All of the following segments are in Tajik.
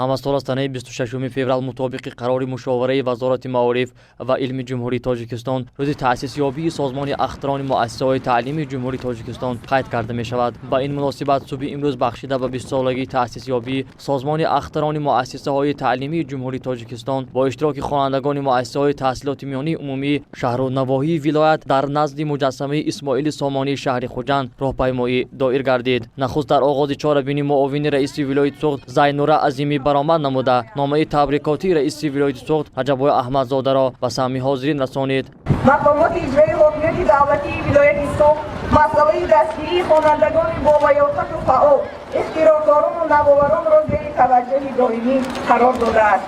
ҳамасоластанаи 26 феврал мутобиқи қарори мушовараи вазорати маориф ва илми ҷумҳурии тоҷикистон рӯзи таъсисёбии созмони ахтирони муассисаҳои таълимии ҷумҳурии тоҷикистон қайд карда мешавад. Ба ин муносибат субҳи имрӯз бахшида ба 20-солагии таъсисёбии созмони ахтирони муассисаҳои таълимии ҷумҳурии тоҷикистон бо иштироки хонандагони муассисаҳои таҳсилоти миёнии умумӣ шаҳру навоҳии вилоят дар назди муҷассамаи Исмоили Сомонии шаҳри Хуҷанд роҳпаймоӣ доир гардид. Нахуст дар оғози чорабини муовини раиси вилояти Суғд Зайнура Азимӣ баромад намуда номаи табрикотии раиси вилояти Суғд Раҷаббой Аҳмадзодаро ба самъи ҳозирин расонид. мақомоти иҷроии ҳокимияти давлатии вилояти Суғд масъалаи дастгирии хонандагони боваёфату фаъол ихтироокорону навоваронро зери таваҷҷӯҳи доимӣ қарор додааст.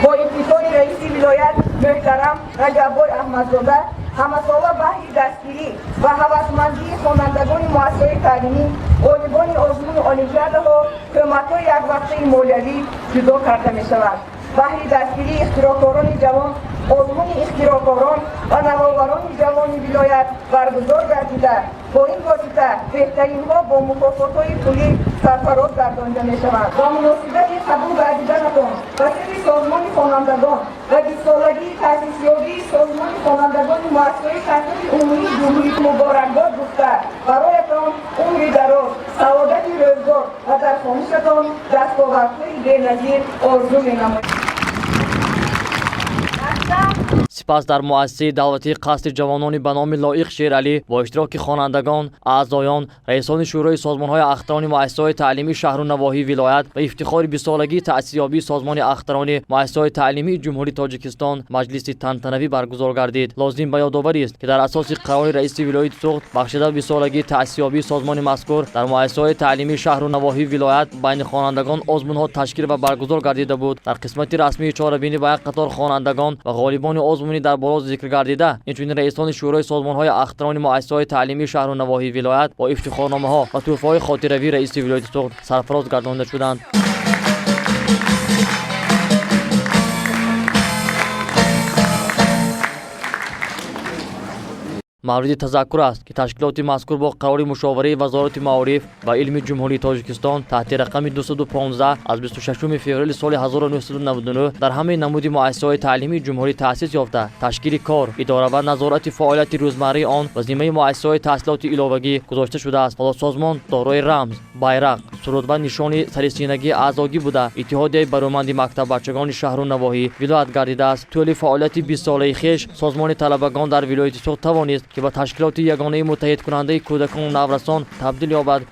бо ибтидои раиси вилоят муҳтарам Раҷаббой Аҳмадзода ҳамасола баҳри дастгирӣ ва ҳавасмандии хонандагони муассисаҳои таълимӣ, ғолибони озмуни олимпиадаҳо, кӯмакҳои яквақтаи молиявӣ ҷудо карда мешавад. баҳри дастгирии ихтироокорони ҷавон, озмуни ихтироокорон ва навоварони ҷавони вилоят баргузор гардида, бо ин восита беҳтаринҳо бо мукофотҳои пулӣ сарфароз гардонида мешаванд. ба муносибати қабул гардиданатон ба сирри созмони хонандагон ва 20-солагии таъсисёбии созмони хонандагони муассисаҳои таҳсили умумии ҷумҳурӣ муборакбод гуфта, бароятон умри дароз, саодати рӯзгор ва дар хонишатон дастовардҳои беназир орзу менамоем. сипас дар муассисаи давлатии қасри ҷавонони ба номи Лоиқ Шералӣ бо иштироки хонандагон, аъзоён, раисони шӯрои созмонҳои ахтирони муассисаҳои таълимии шаҳру навоҳии вилоят ва ифтихори 20-солагии таъсисёбии созмони ахтирони муассисаҳои таълимии ҷумҳурии тоҷикистон маҷлиси тантанавӣ баргузор гардид. лозим ба ёдоварист, ки дар асоси қарори раиси вилояти Суғд бахшида 20-солагии таъсисёбии созмони мазкур дар муассисаҳои таълимии шаҳру навоҳии вилоят байни хонандагон озмунҳо ташкил ва баргузор гардида буд. дар қисмати расмии чорабинӣ ба як қатор хонандагон ва ғолибони озмуни дар боло зикр гардида, инчунин раисони шӯрои созмонҳои ахтирони муассисаҳои таълимии шаҳру навоҳии вилоят бо ифтихорномаҳо ва тӯҳфаҳои хотиравии раиси вилояти Суғд сарфароз гардонида шуданд. мавриди тазаккур аст, ки ташкилоти мазкур бо қарори мушовараи вазорати маориф ва илми ҷумҳурии тоҷикистон таҳти рақами 215 аз 26 феврали соли 1999 дар ҳамаи намуди муассисаҳои таълимии ҷумҳурӣ таъсис ёфта ташкили кор, идора ва назорати фаъолияти рӯзмарраи он ба зиммаи муассисаҳои таҳсилоти иловагӣ гузошта шудааст. ҳоло созмон дорои рамз, байрақ, суруд ва нишони сарисинагии аъзогӣ буда иттиҳодияи бароманди мактаббачагони шаҳру навоҳӣ вилоят гардидааст. тӯли фаъолияти 20-солаи хеш созмони талабагон дар вилояти Суғд тавонист ки ба ташкилоти ягонаи муттаҳидкунандаи кӯдакону наврасон табдил ёбад.